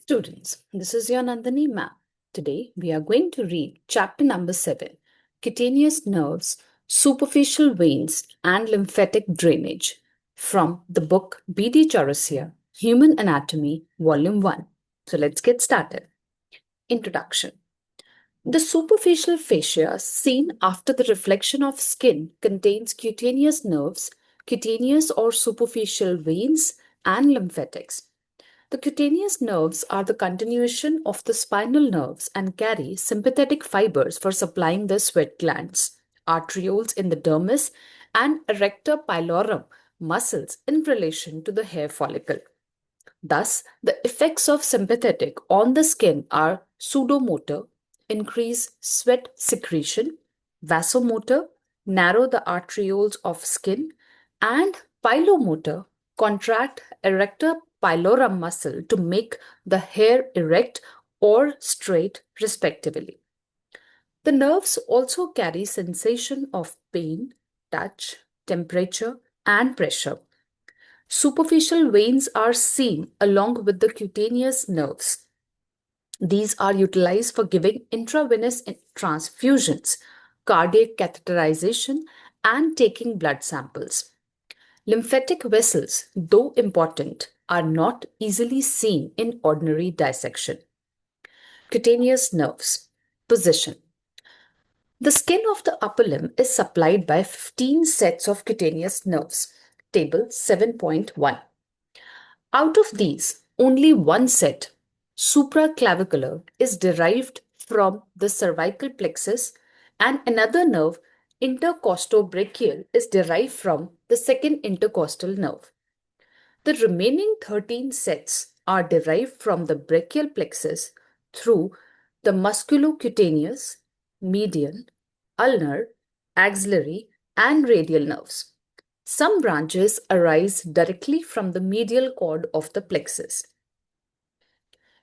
Students, this is your Nandini Ma'am. Today we are going to read chapter number 7, Cutaneous Nerves, Superficial Veins and Lymphatic Drainage from the book B.D. Chaurasia, Human Anatomy, Volume 1. So let's get started. Introduction. The superficial fascia seen after the reflection of skin contains cutaneous nerves, cutaneous or superficial veins, and lymphatics. The cutaneous nerves are the continuation of the spinal nerves and carry sympathetic fibers for supplying the sweat glands, arterioles in the dermis, and erector pylorem muscles in relation to the hair follicle. Thus, the effects of sympathetic on the skin are pseudomotor, increase sweat secretion, vasomotor, narrow the arterioles of skin, and pilomotor, contract erector pylorem muscle to make the hair erect or straight respectively. The nerves also carry sensation of pain, touch, temperature, and pressure. Superficial veins are seen along with the cutaneous nerves. These are utilized for giving intravenous transfusions, cardiac catheterization, and taking blood samples. Lymphatic vessels, though important, are not easily seen in ordinary dissection. Cutaneous nerves. Position. The skin of the upper limb is supplied by 15 sets of cutaneous nerves. Table 7.1. Out of these, only one set, supraclavicular, is derived from the cervical plexus, and another nerve, intercostobrachial, is derived from the second intercostal nerve. The remaining 13 sets are derived from the brachial plexus through the musculocutaneous, median, ulnar, axillary, and radial nerves. Some branches arise directly from the medial cord of the plexus.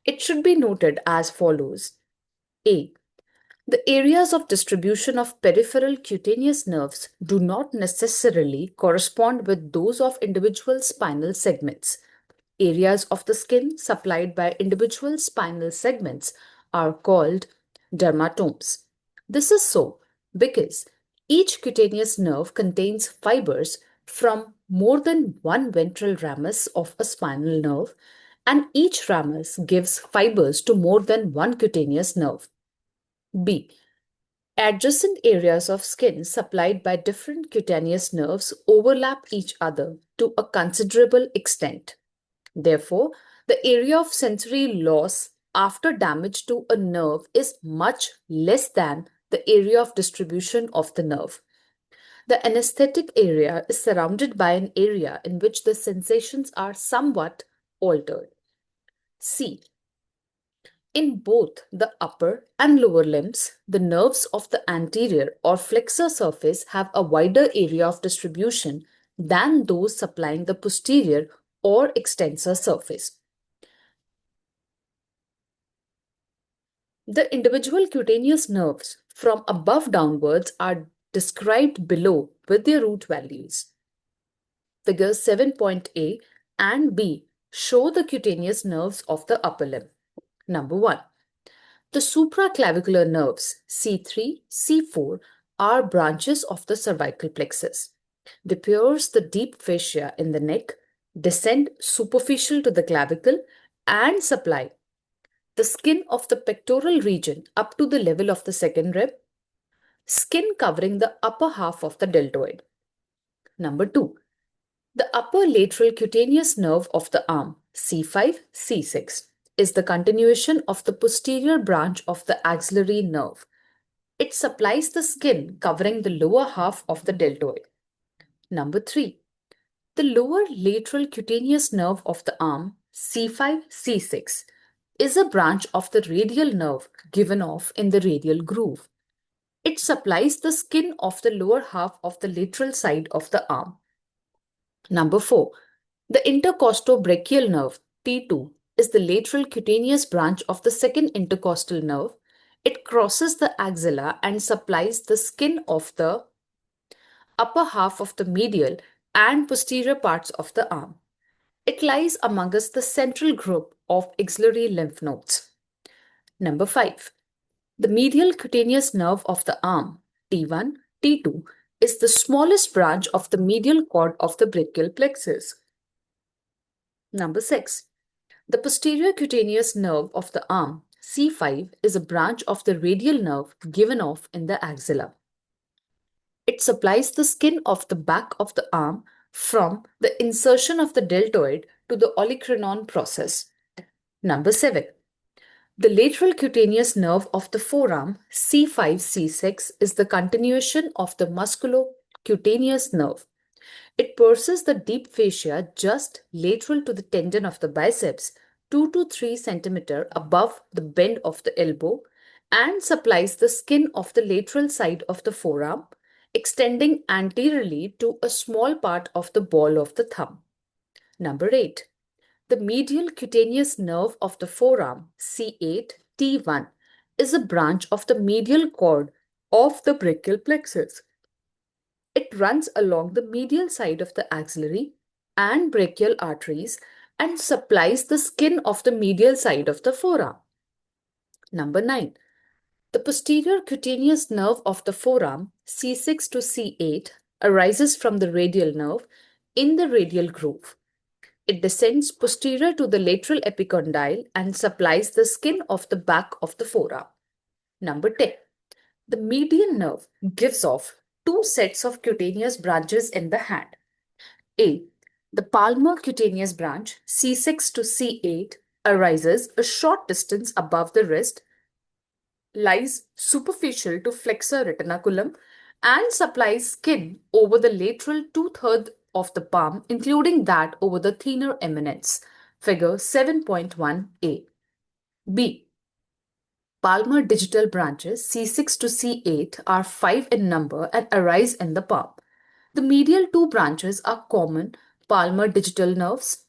It should be noted as follows. A. The areas of distribution of peripheral cutaneous nerves do not necessarily correspond with those of individual spinal segments. Areas of the skin supplied by individual spinal segments are called dermatomes. This is so because each cutaneous nerve contains fibers from more than one ventral ramus of a spinal nerve, and each ramus gives fibers to more than one cutaneous nerve. B. Adjacent areas of skin supplied by different cutaneous nerves overlap each other to a considerable extent. Therefore, the area of sensory loss after damage to a nerve is much less than the area of distribution of the nerve. The anesthetic area is surrounded by an area in which the sensations are somewhat altered. C. In both the upper and lower limbs, the nerves of the anterior or flexor surface have a wider area of distribution than those supplying the posterior or extensor surface. The individual cutaneous nerves from above downwards are described below with their root values. Figures 7.A and B show the cutaneous nerves of the upper limb. Number 1. The supraclavicular nerves C3, C4 are branches of the cervical plexus. They pierce the deep fascia in the neck, descend superficial to the clavicle, and supply the skin of the pectoral region up to the level of the second rib, skin covering the upper half of the deltoid. Number 2. The upper lateral cutaneous nerve of the arm, C5, C6, is the continuation of the posterior branch of the axillary nerve. It supplies the skin covering the lower half of the deltoid. Number 3. The lower lateral cutaneous nerve of the arm, C5, C6, is a branch of the radial nerve given off in the radial groove. It supplies the skin of the lower half of the lateral side of the arm. Number 4. The intercostobrachial nerve, T2, is the lateral cutaneous branch of the second intercostal nerve. It crosses the axilla and supplies the skin of the upper half of the medial and posterior parts of the arm. It lies amongst the central group of axillary lymph nodes. Number 5. The medial cutaneous nerve of the arm, T1, T2, is the smallest branch of the medial cord of the brachial plexus. Number 6. The posterior cutaneous nerve of the arm, C5, is a branch of the radial nerve given off in the axilla. It supplies the skin of the back of the arm from the insertion of the deltoid to the olecranon process. Number 7. The lateral cutaneous nerve of the forearm, C5-C6, is the continuation of the musculocutaneous nerve. It pierces the deep fascia just lateral to the tendon of the biceps, 2 to 3 cm above the bend of the elbow, and supplies the skin of the lateral side of the forearm, extending anteriorly to a small part of the ball of the thumb. Number 8. The medial cutaneous nerve of the forearm, C8-T1, is a branch of the medial cord of the brachial plexus. It runs along the medial side of the axillary and brachial arteries and supplies the skin of the medial side of the forearm. Number 9. The posterior cutaneous nerve of the forearm, C6 to C8, arises from the radial nerve in the radial groove. It descends posterior to the lateral epicondyle and supplies the skin of the back of the forearm. Number 10. The median nerve gives off two sets of cutaneous branches in the hand. A. The palmar cutaneous branch, C6 to C8, arises a short distance above the wrist, lies superficial to flexor retinaculum, and supplies skin over the lateral 2/3 of the palm, including that over the thinner eminence. Figure 7.1a. B. Palmar digital branches C6 to C8 are 5 in number and arise in the palm. The medial two branches are common palmar digital nerves.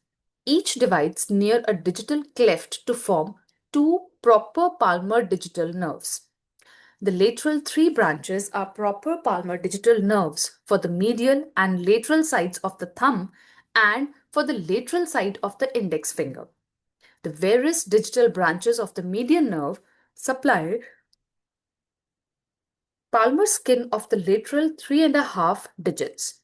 Each divides near a digital cleft to form two proper palmar digital nerves. The lateral three branches are proper palmar digital nerves for the medial and lateral sides of the thumb and for the lateral side of the index finger. The various digital branches of the median nerve supply palmar skin of the lateral 3.5 digits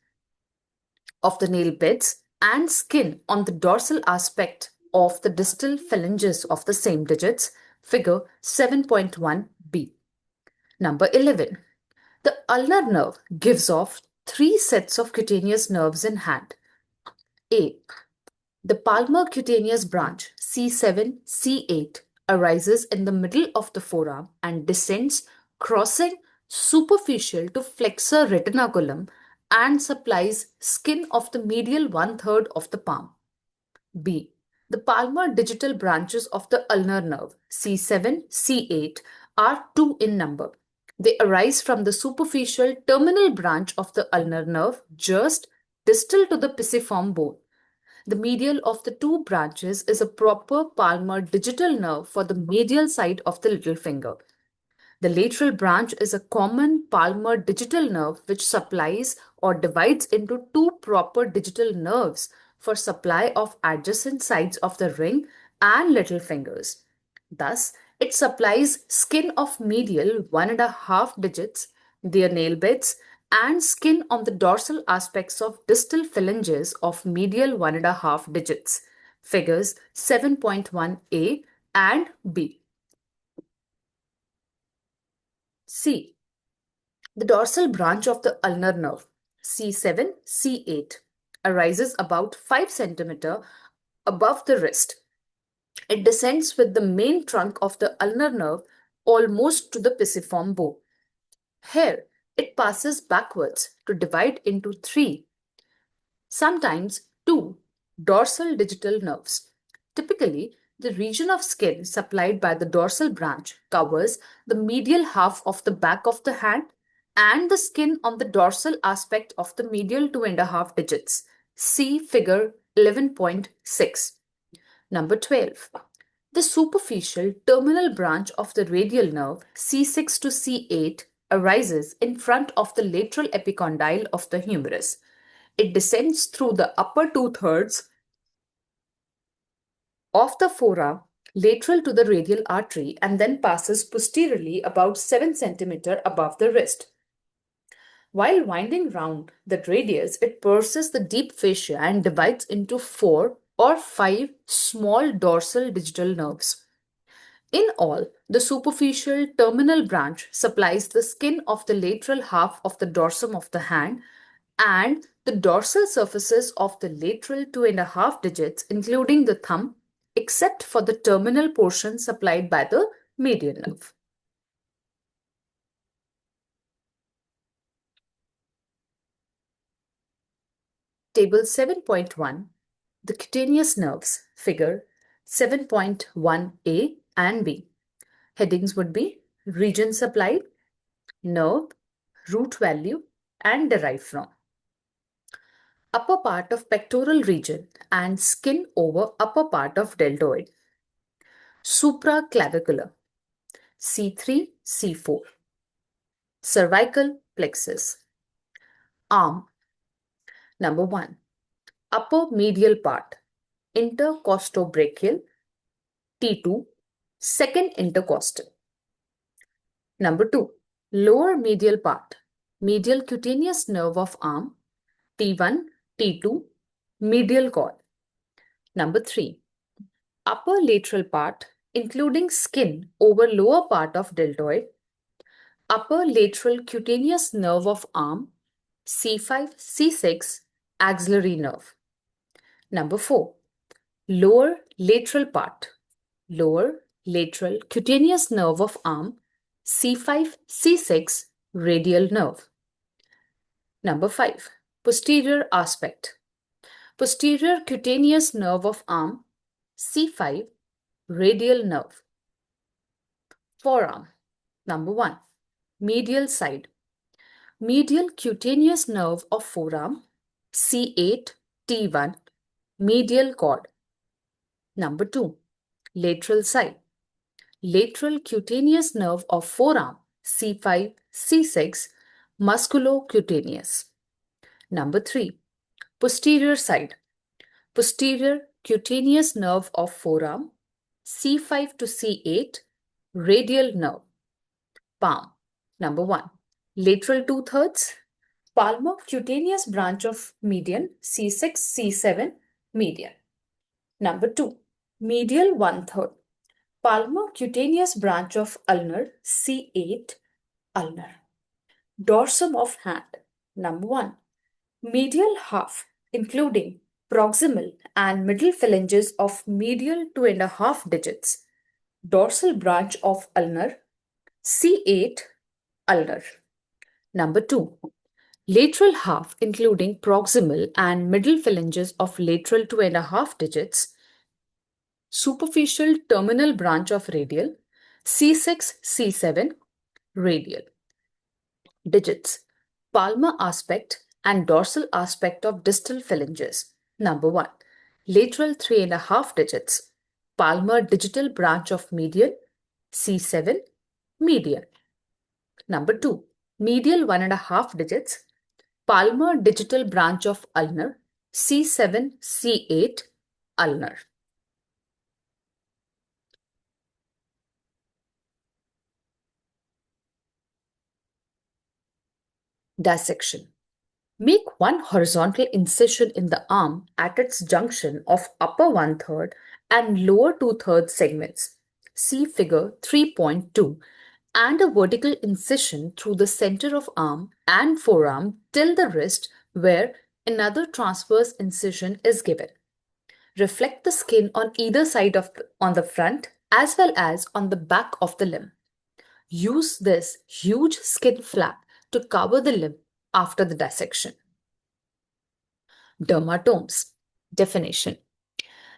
of the nail beds and skin on the dorsal aspect of the distal phalanges of the same digits. Figure 7.1b. Number 11. The ulnar nerve gives off three sets of cutaneous nerves in hand. A. The palmar cutaneous branch C7-C8 arises in the middle of the forearm and descends crossing superficial to flexor retinaculum and supplies skin of the medial 1/3 of the palm. B. The palmar digital branches of the ulnar nerve C7-C8 are 2 in number. They arise from the superficial terminal branch of the ulnar nerve just distal to the pisiform bone. The medial of the two branches is a proper palmar digital nerve for the medial side of the little finger. The lateral branch is a common palmar digital nerve which supplies or divides into two proper digital nerves for supply of adjacent sides of the ring and little fingers. Thus, it supplies skin of medial 1.5 digits, their nail beds, and skin on the dorsal aspects of distal phalanges of medial 1.5 digits. Figures 7.1a and b. C. The dorsal branch of the ulnar nerve, C7-C8, arises about 5 cm above the wrist. It descends with the main trunk of the ulnar nerve almost to the pisiform bone. Here, it passes backwards to divide into 3, sometimes 2, dorsal digital nerves. Typically, the region of skin supplied by the dorsal branch covers the medial half of the back of the hand and the skin on the dorsal aspect of the medial 2.5 digits. See figure 11.6. Number 12. The superficial terminal branch of the radial nerve C6 to C8 arises in front of the lateral epicondyle of the humerus. It descends through the upper 2/3 of the forearm lateral to the radial artery and then passes posteriorly about 7 cm above the wrist. While winding round the radius, it pierces the deep fascia and divides into 4 or 5 small dorsal digital nerves. In all, the superficial terminal branch supplies the skin of the lateral half of the dorsum of the hand and the dorsal surfaces of the lateral 2.5 digits, including the thumb, except for the terminal portion supplied by the median nerve. Table 7.1, the cutaneous nerves, figure 7.1a and b. Headings would be region supplied, nerve, root value, and derived from. Upper part of pectoral region and skin over upper part of deltoid. Supraclavicular, C3, C4. Cervical plexus. Arm. Number 1. Upper medial part, intercostobrachial, T2, second intercostal. Number 2. Lower medial part, medial cutaneous nerve of arm, T1, T2, medial cord. Number 3. Upper lateral part, including skin over lower part of deltoid, upper lateral cutaneous nerve of arm, C5, C6, axillary nerve. Number 4. Lower lateral part, lower lateral cutaneous nerve of arm, C5, C6, radial nerve. Number 5. Posterior aspect, posterior cutaneous nerve of arm, C5, radial nerve. Forearm. Number 1. Medial side, medial cutaneous nerve of forearm, C8, T1, medial cord. Number 2. Lateral side, lateral cutaneous nerve of forearm, C5, C6, musculocutaneous. Number 3. Posterior side, posterior cutaneous nerve of forearm, C5 to C8, radial nerve. Palm. Number 1. Lateral 2/3, palmar cutaneous branch of median, C6, C7, median. Number 2. Medial 1/3, palmar cutaneous branch of ulnar, C8, ulnar. Dorsum of hand. Number 1. Medial half, including proximal and middle phalanges of medial 2.5 digits. Dorsal branch of ulnar, C8, ulnar. Number 2. Lateral half, including proximal and middle phalanges of lateral 2.5 digits. Superficial terminal branch of radial, C6, C7, radial. Digits. Palmar aspect and dorsal aspect of distal phalanges. Number 1. Lateral 3.5 digits. Palmar digital branch of medial, C7, median. Number 2. Medial 1.5 digits. Palmar digital branch of ulnar, C7, C8, ulnar. Dissection. Make one horizontal incision in the arm at its junction of upper 1/3 and lower 2/3 segments. See figure 3.2, and a vertical incision through the center of arm and forearm till the wrist where another transverse incision is given. Reflect the skin on either side on the front as well as on the back of the limb. Use this huge skin flap to cover the limb after the dissection. Dermatomes. Definition.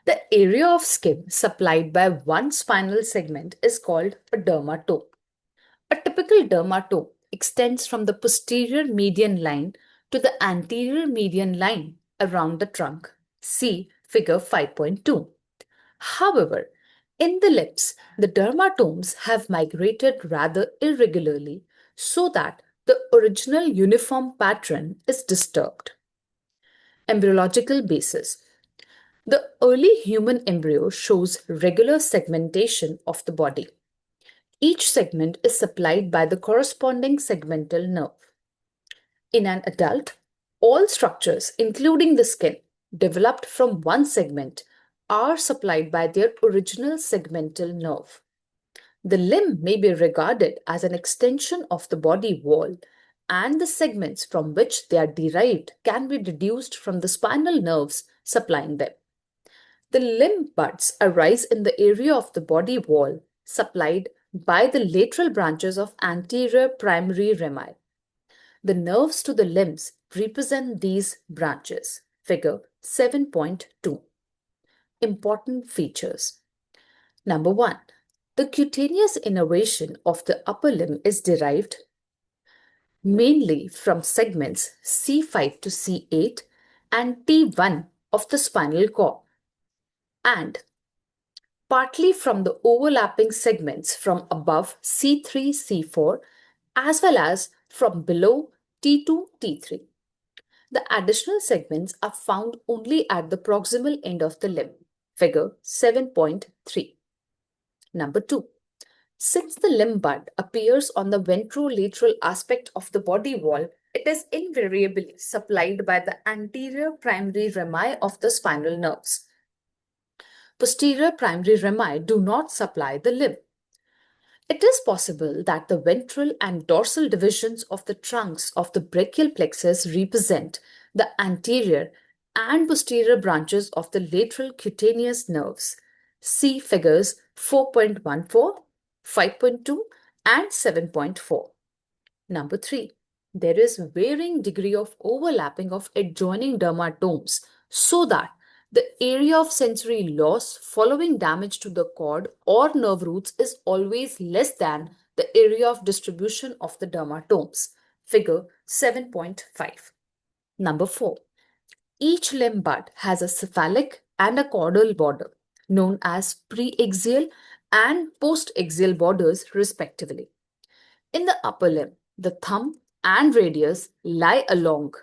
The area of skin supplied by one spinal segment is called a dermatome. A typical dermatome extends from the posterior median line to the anterior median line around the trunk. See figure 5.2. However, in the lips, the dermatomes have migrated rather irregularly so that the original uniform pattern is disturbed. Embryological basis. The early human embryo shows regular segmentation of the body. Each segment is supplied by the corresponding segmental nerve. In an adult, all structures, including the skin, developed from one segment, are supplied by their original segmental nerve. The limb may be regarded as an extension of the body wall, and the segments from which they are derived can be deduced from the spinal nerves supplying them. The limb buds arise in the area of the body wall supplied by the lateral branches of anterior primary rami. The nerves to the limbs represent these branches. Figure 7.2. Important features. Number 1. The cutaneous innervation of the upper limb is derived mainly from segments C5 to C8 and T1 of the spinal cord, and partly from the overlapping segments from above C3, C4, as well as from below T2, T3. The additional segments are found only at the proximal end of the limb. Figure 7.3. Number 2. Since the limb bud appears on the ventrolateral aspect of the body wall, it is invariably supplied by the anterior primary rami of the spinal nerves. Posterior primary rami do not supply the limb. It is possible that the ventral and dorsal divisions of the trunks of the brachial plexus represent the anterior and posterior branches of the lateral cutaneous nerves. See figures 4.14, 5.2, and 7.4. Number 3. There is varying degree of overlapping of adjoining dermatomes so that the area of sensory loss following damage to the cord or nerve roots is always less than the area of distribution of the dermatomes. Figure 7.5. Number 4. Each limb bud has a cephalic and a caudal border, known as preaxial and postaxial borders respectively. In the upper limb, the thumb and radius lie along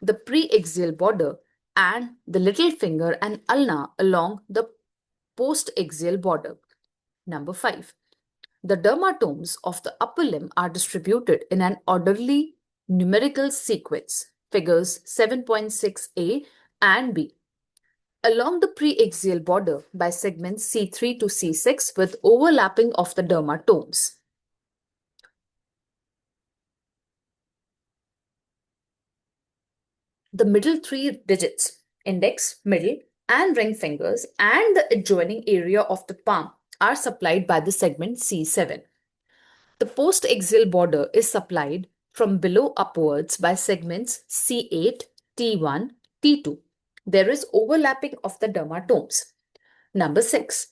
the preaxial border and the little finger and ulna along the postaxial border. Number 5. The dermatomes of the upper limb are distributed in an orderly numerical sequence, figures 7.6a and b, along the preaxial border by segments C3 to C6 with overlapping of the dermatomes. The middle three digits, index, middle, and ring fingers, and the adjoining area of the palm are supplied by the segment C7. The postaxial border is supplied from below upwards by segments C8, T1, T2. There is overlapping of the dermatomes. Number 6.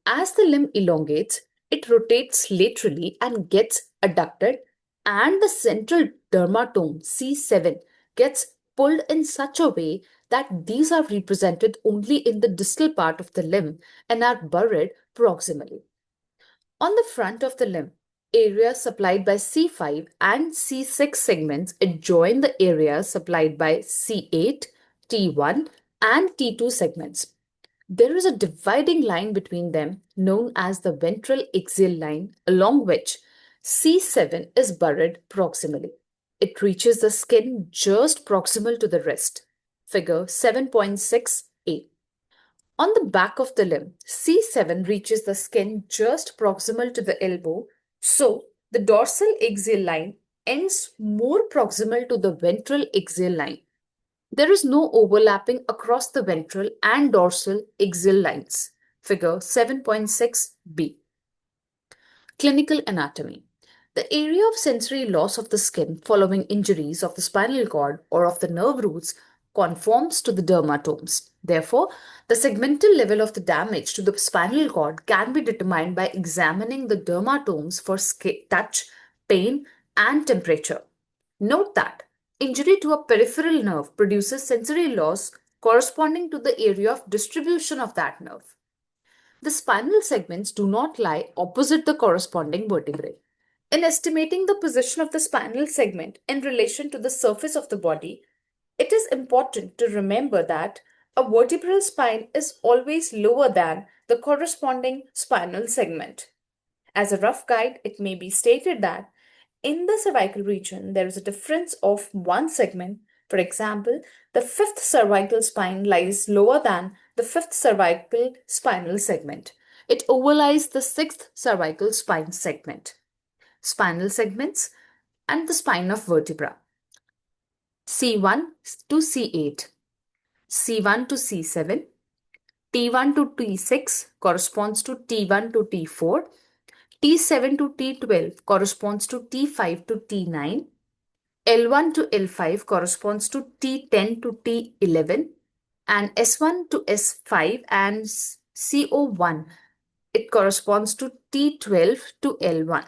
As the limb elongates, it rotates laterally and gets adducted, and the central dermatome C7 gets pulled in such a way that these are represented only in the distal part of the limb and are buried proximally. On the front of the limb, areas supplied by C5 and C6 segments adjoin the areas supplied by C8, T1, and T2 segments. There is a dividing line between them known as the ventral axial line, along which C7 is buried proximally. It reaches the skin just proximal to the wrist. Figure 7.6a. On the back of the limb, C7 reaches the skin just proximal to the elbow, so the dorsal axial line ends more proximal to the ventral axial line. There is no overlapping across the ventral and dorsal axial lines. Figure 7.6b. Clinical anatomy. The area of sensory loss of the skin following injuries of the spinal cord or of the nerve roots conforms to the dermatomes. Therefore, the segmental level of the damage to the spinal cord can be determined by examining the dermatomes for touch, pain, and temperature. Note that injury to a peripheral nerve produces sensory loss corresponding to the area of distribution of that nerve. The spinal segments do not lie opposite the corresponding vertebrae. In estimating the position of the spinal segment in relation to the surface of the body, it is important to remember that A vertebral spine is always lower than the corresponding spinal segment. As a rough guide, it may be stated that in the cervical region, there is a difference of one segment. For example, the fifth cervical spine lies lower than the fifth cervical spinal segment. It overlies the sixth cervical spine segment. Spinal segments and the spine of vertebra. C1 to C8, C1 to C7, T1 to T6 corresponds to T1 to T4, T7 to T12 corresponds to T5 to T9, L1 to L5 corresponds to T10 to T11, and S1 to S5 and CO1, it corresponds to T12 to L1.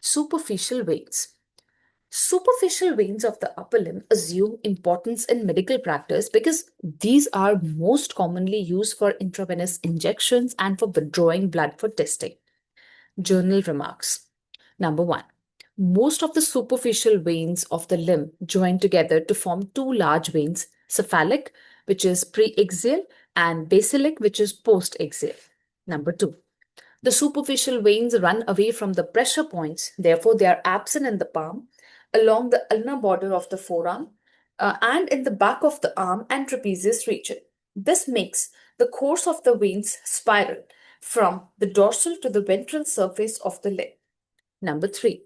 Superficial veins. Superficial veins of the upper limb assume importance in medical practice because these are most commonly used for intravenous injections and for withdrawing blood for testing. Journal remarks. Number 1. Most of the superficial veins of the limb join together to form two large veins, cephalic, which is preaxial, and basilic, which is postaxial. Number 2. The superficial veins run away from the pressure points, therefore, they are absent in the palm, along the ulnar border of the forearm, and in the back of the arm and trapezius region. This makes the course of the veins spiral from the dorsal to the ventral surface of the leg. Number 3.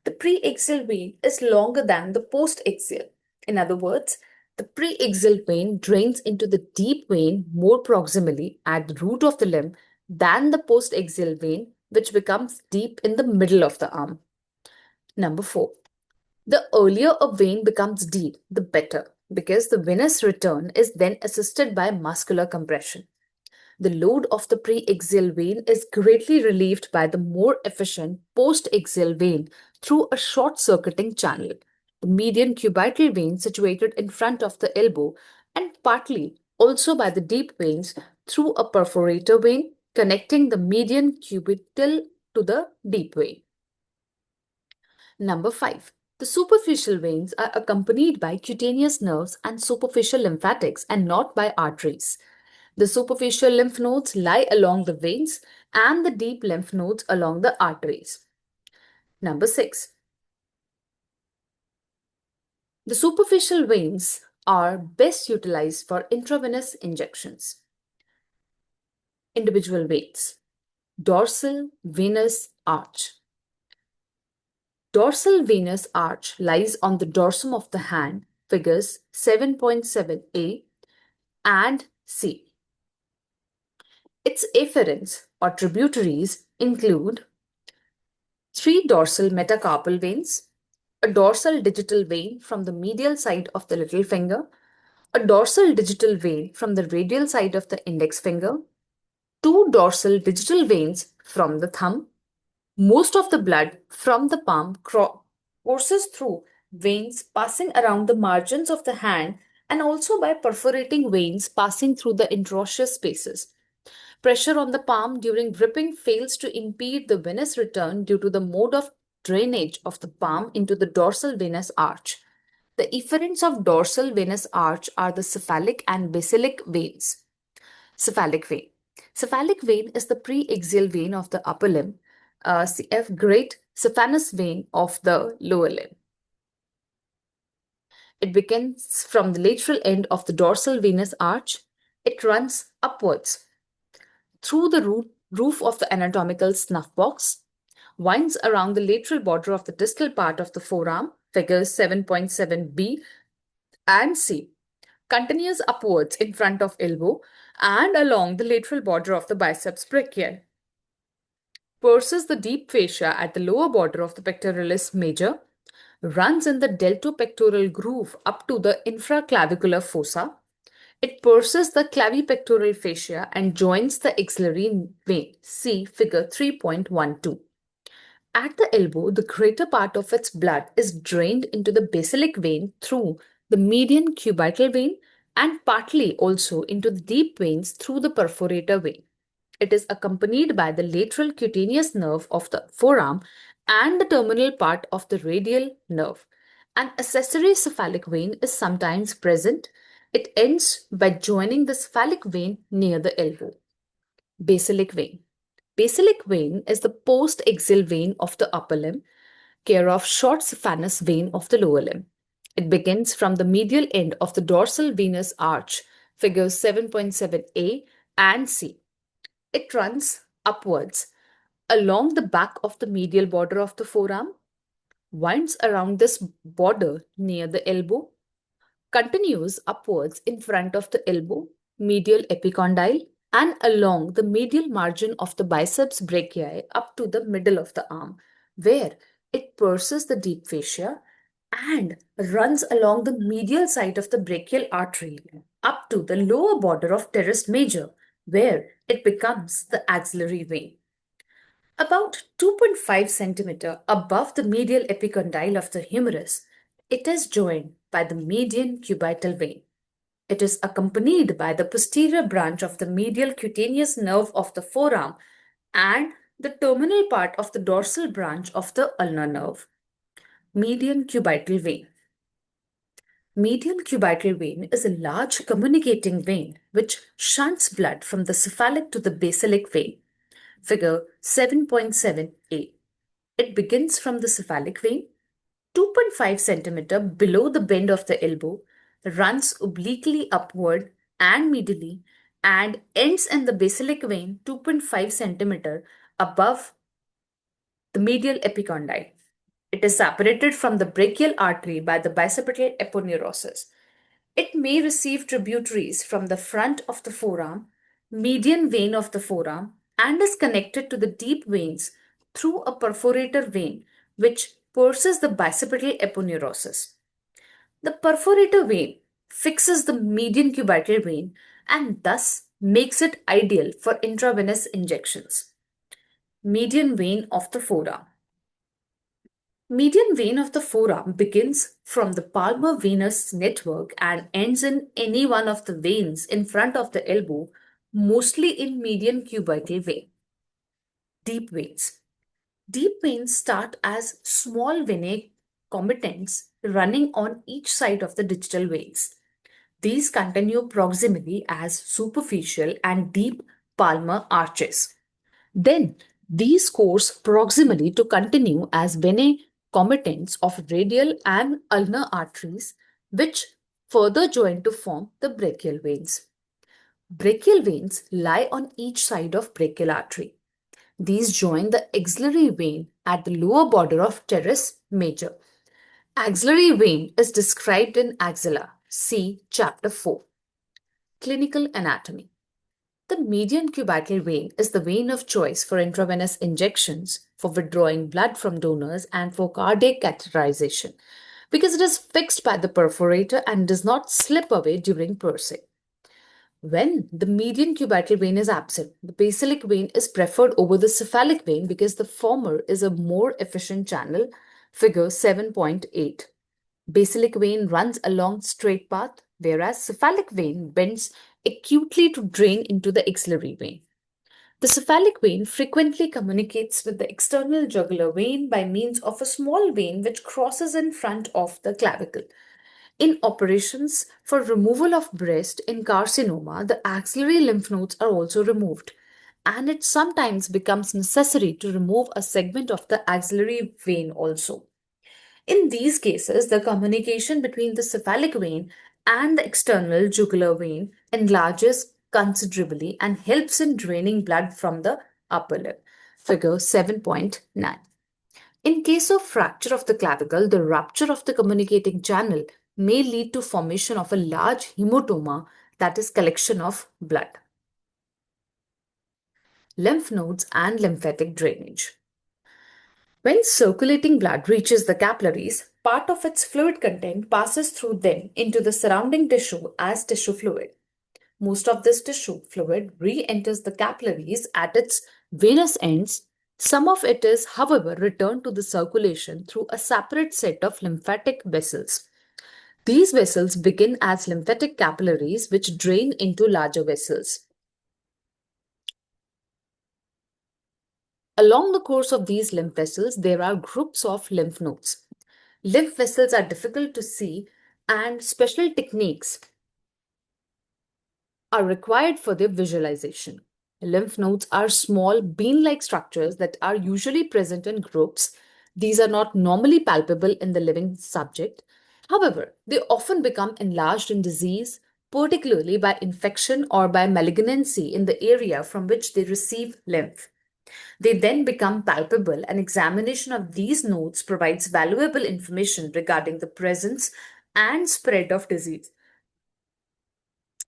The preaxial vein is longer than the postaxial. In other words, the preaxial vein drains into the deep vein more proximally at the root of the limb than the postaxial vein, which becomes deep in the middle of the arm. Number 4. The earlier a vein becomes deep, the better, because the venous return is then assisted by muscular compression. The load of the preaxial vein is greatly relieved by the more efficient postaxial vein through a short circuiting channel, the median cubital vein situated in front of the elbow, and partly also by the deep veins through a perforator vein connecting the median cubital to the deep vein. Number 5. The superficial veins are accompanied by cutaneous nerves and superficial lymphatics and not by arteries. The superficial lymph nodes lie along the veins and the deep lymph nodes along the arteries. Number 6. The superficial veins are best utilized for intravenous injections. Individual veins. Dorsal venous arch. Dorsal venous arch lies on the dorsum of the hand, figures 7.7a and c. Its afferents or tributaries include 3 dorsal metacarpal veins, a dorsal digital vein from the medial side of the little finger, a dorsal digital vein from the radial side of the index finger, 2 dorsal digital veins from the thumb. Most of the blood from the palm courses through veins passing around the margins of the hand and also by perforating veins passing through the interosseous spaces. Pressure on the palm during gripping fails to impede the venous return due to the mode of drainage of the palm into the dorsal venous arch. The efferents of dorsal venous arch are the cephalic and basilic veins. Cephalic vein. Cephalic vein is the preaxial vein of the upper limb, CF great saphenous vein of the lower limb. It begins from the lateral end of the dorsal venous arch. It runs upwards through the roof of the anatomical snuff box, winds around the lateral border of the distal part of the forearm, figures 7.7b and c, continues upwards in front of elbow and along the lateral border of the biceps brachial, pierces the deep fascia at the lower border of the pectoralis major, runs in the deltopectoral groove up to the infraclavicular fossa. It pierces the clavipectoral fascia and joins the axillary vein. See figure 3.12. At the elbow, the greater part of its blood is drained into the basilic vein through the median cubital vein and partly also into the deep veins through the perforator vein. It is accompanied by the lateral cutaneous nerve of the forearm and the terminal part of the radial nerve. An accessory cephalic vein is sometimes present It ends by joining the cephalic vein near the elbow. Basilic vein. Basilic vein is the post-axial vein of the upper limb, care of short saphenous vein of the lower limb. It begins from the medial end of the dorsal venous arch, figures 7.7a and c. It runs upwards along the back of the medial border of the forearm, winds around this border near the elbow, continues upwards in front of the elbow, medial epicondyle, and along the medial margin of the biceps brachii up to the middle of the arm, where it pierces the deep fascia and runs along the medial side of the brachial artery up to the lower border of teres major, where it becomes the axillary vein. About 2.5 centimeter above the medial epicondyle of the humerus, it is joined by the median cubital vein. It is accompanied by the posterior branch of the medial cutaneous nerve of the forearm and the terminal part of the dorsal branch of the ulnar nerve. Median cubital vein. Median cubital vein is a large communicating vein which shunts blood from the cephalic to the basilic vein. Figure 7.7a. It begins from the cephalic vein, 2.5 centimeter below the bend of the elbow, runs obliquely upward and medially, and ends in the basilic vein 2.5 centimeter above the medial epicondyle. It is separated from the brachial artery by the bicipital aponeurosis. It may receive tributaries from the front of the forearm, median vein of the forearm, and is connected to the deep veins through a perforator vein which pierces the bicipital aponeurosis. The perforator vein fixes the median cubital vein and thus makes it ideal for intravenous injections. Median vein of the forearm. Median vein of the forearm begins from the palmar venous network and ends in any one of the veins in front of the elbow, mostly in median cubital vein. Deep veins. Deep veins start as small venae comitants running on each side of the digital veins. These continue proximally as superficial and deep palmar arches. Then these course proximally to continue as venae comitants of radial and ulnar arteries, which further join to form the brachial veins. Brachial veins lie on each side of brachial artery. These join the axillary vein at the lower border of teres major. Axillary vein is described in axilla. See chapter 4. Clinical anatomy. The median cubital vein is the vein of choice for intravenous injections, for withdrawing blood from donors, and for cardiac catheterization because it is fixed by the perforator and does not slip away during piercing. When the median cubital vein is absent, the basilic vein is preferred over the cephalic vein because the former is a more efficient channel, figure 7.8. Basilic vein runs along straight path, whereas cephalic vein bends acutely to drain into the axillary vein. The cephalic vein frequently communicates with the external jugular vein by means of a small vein which crosses in front of the clavicle. In operations for removal of breast in carcinoma, the axillary lymph nodes are also removed, and it sometimes becomes necessary to remove a segment of the axillary vein also. In these cases, the communication between the cephalic vein and the external jugular vein enlarges considerably and helps in draining blood from the upper lip. Figure 7.9. In case of fracture of the clavicle, the rupture of the communicating channel may lead to formation of a large hematoma, that is collection of blood. Lymph nodes and lymphatic drainage. When circulating blood reaches the capillaries, part of its fluid content passes through them into the surrounding tissue as tissue fluid. Most of this tissue fluid re-enters the capillaries at its venous ends. Some of it is, however, returned to the circulation through a separate set of lymphatic vessels. These vessels begin as lymphatic capillaries which drain into larger vessels. Along the course of these lymph vessels, there are groups of lymph nodes. Lymph vessels are difficult to see, and special techniques are required for their visualization. Lymph nodes are small bean-like structures that are usually present in groups. These are not normally palpable in the living subject. However, they often become enlarged in disease, particularly by infection or by malignancy in the area from which they receive lymph. They then become palpable, and examination of these nodes provides valuable information regarding the presence and spread of disease.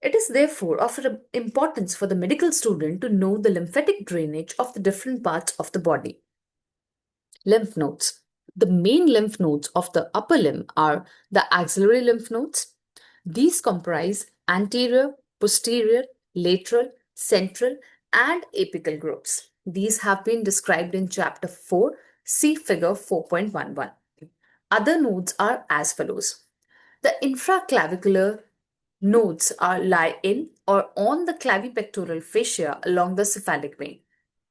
It is therefore of importance for the medical student to know the lymphatic drainage of the different parts of the body. Lymph nodes. The main lymph nodes of the upper limb are the axillary lymph nodes. These comprise anterior, posterior, lateral, central, and apical groups. These have been described in chapter 4, see figure 4.11. Other nodes are as follows. The infraclavicular nodes lie in or on the clavipectoral fascia along the cephalic vein.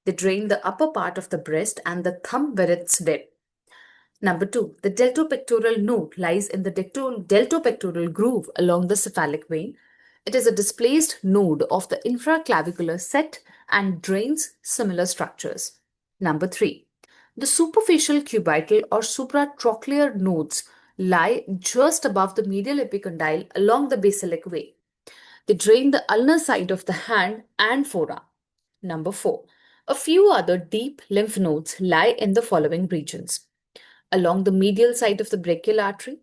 They drain the upper part of the breast and the thumb where it's dead. Number 2, the deltopectoral node lies in the deltopectoral groove along the cephalic vein. It is a displaced node of the infraclavicular set and drains similar structures. Number 3, the superficial cubital or supratrochlear nodes lie just above the medial epicondyle along the basilic vein. They drain the ulnar side of the hand and forearm. Number 4, a few other deep lymph nodes lie in the following regions: along the medial side of the brachial artery,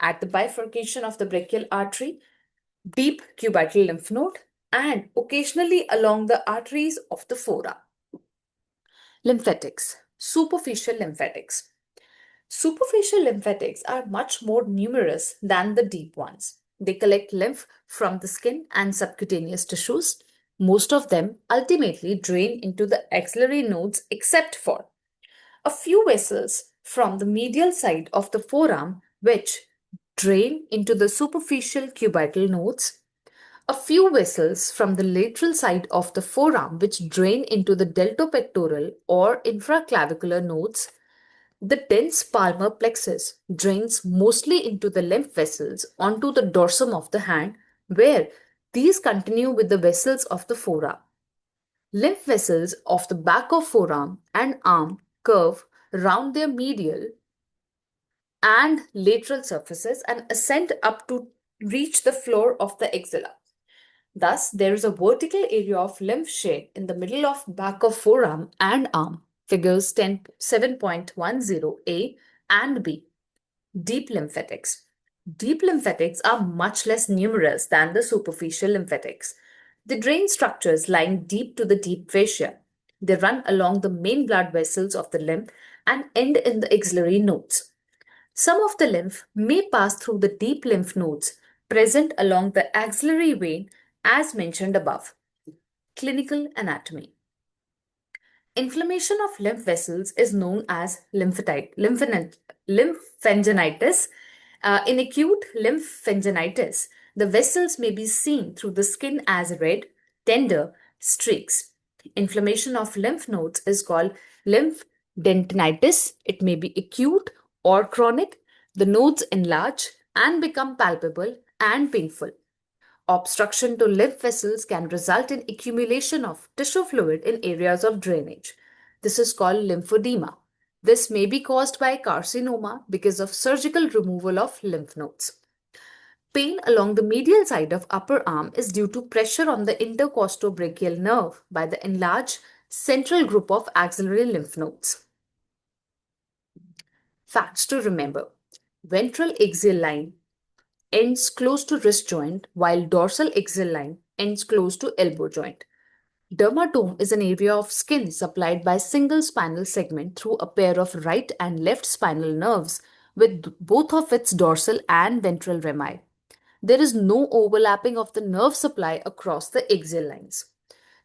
at the bifurcation of the brachial artery, deep cubital lymph node, and occasionally along the arteries of the forearm. Lymphatics. Superficial lymphatics. Superficial lymphatics are much more numerous than the deep ones. They collect lymph from the skin and subcutaneous tissues. Most of them ultimately drain into the axillary nodes except for a few vessels from the medial side of the forearm which drain into the superficial cubital nodes, a few vessels from the lateral side of the forearm which drain into the deltopectoral or infraclavicular nodes. The dense palmar plexus drains mostly into the lymph vessels onto the dorsum of the hand, where these continue with the vessels of the forearm. Lymph vessels of the back of forearm and arm curve round their medial and lateral surfaces and ascend up to reach the floor of the axilla. Thus, there is a vertical area of lymph shed in the middle of back of forearm and arm, figures 7.10a and b. Deep lymphatics. Deep lymphatics are much less numerous than the superficial lymphatics. They drain structures lying deep to the deep fascia. They run along the main blood vessels of the limb and end in the axillary nodes. Some of the lymph may pass through the deep lymph nodes present along the axillary vein as mentioned above. Clinical anatomy. Inflammation of lymph vessels is known as lymphanginitis. In acute lymphanginitis, the vessels may be seen through the skin as red, tender streaks. Inflammation of lymph nodes is called lymphadenitis. It may be acute or chronic. The nodes enlarge and become palpable and painful. Obstruction to lymph vessels can result in accumulation of tissue fluid in areas of drainage. This is called lymphedema. This may be caused by carcinoma because of surgical removal of lymph nodes. Pain along the medial side of upper arm is due to pressure on the intercostobrachial nerve by the enlarged central group of axillary lymph nodes. Facts to remember. Ventral axial line ends close to wrist joint while dorsal axial line ends close to elbow joint. Dermatome is an area of skin supplied by single spinal segment through a pair of right and left spinal nerves with both of its dorsal and ventral rami. There is no overlapping of the nerve supply across the axial lines.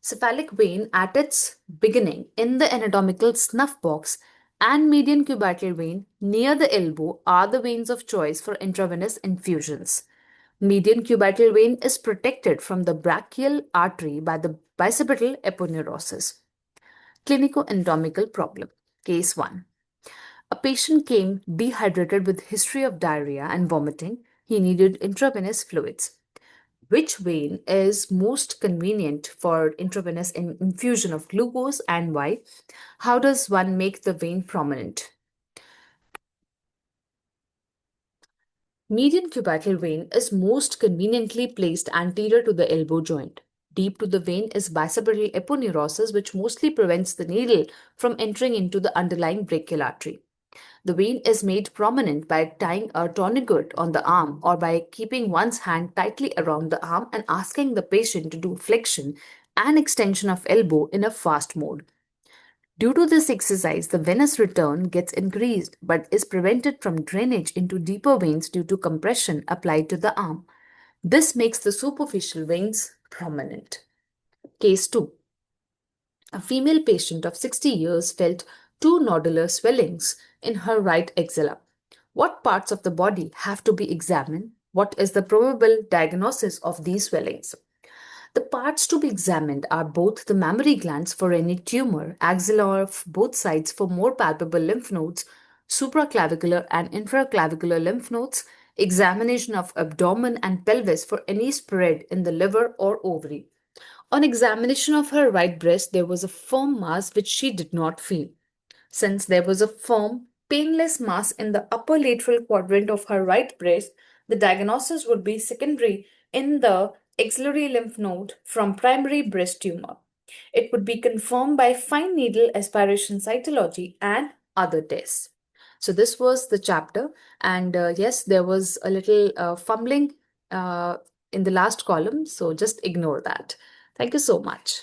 Cephalic vein at its beginning in the anatomical snuff box and median cubital vein near the elbow are the veins of choice for intravenous infusions. Median cubital vein is protected from the brachial artery by the bicipital aponeurosis. Clinico-anatomical problem. Case 1. A patient came dehydrated with history of diarrhea and vomiting. He needed intravenous fluids. Which vein is most convenient for intravenous infusion of glucose and why? How does one make the vein prominent? Median cubital vein is most conveniently placed anterior to the elbow joint. Deep to the vein is bicipital aponeurosis, which mostly prevents the needle from entering into the underlying brachial artery. The vein is made prominent by tying a tourniquet on the arm or by keeping one's hand tightly around the arm and asking the patient to do flexion and extension of elbow in a fast mode. Due to this exercise, the venous return gets increased but is prevented from drainage into deeper veins due to compression applied to the arm. This makes the superficial veins prominent. Case 2. A female patient of 60 years felt two nodular swellings in her right axilla. What parts of the body have to be examined? What is the probable diagnosis of these swellings? The parts to be examined are both the mammary glands for any tumor, axilla of both sides for more palpable lymph nodes, supraclavicular and infraclavicular lymph nodes, examination of abdomen and pelvis for any spread in the liver or ovary. On examination of her right breast, there was a firm mass which she did not feel. Since there was a firm, painless mass in the upper lateral quadrant of her right breast, the diagnosis would be secondary in the axillary lymph node from primary breast tumor. It would be confirmed by fine needle aspiration cytology and other tests. So, this was the chapter, and yes, there was a little fumbling in the last column, so just ignore that. Thank you so much.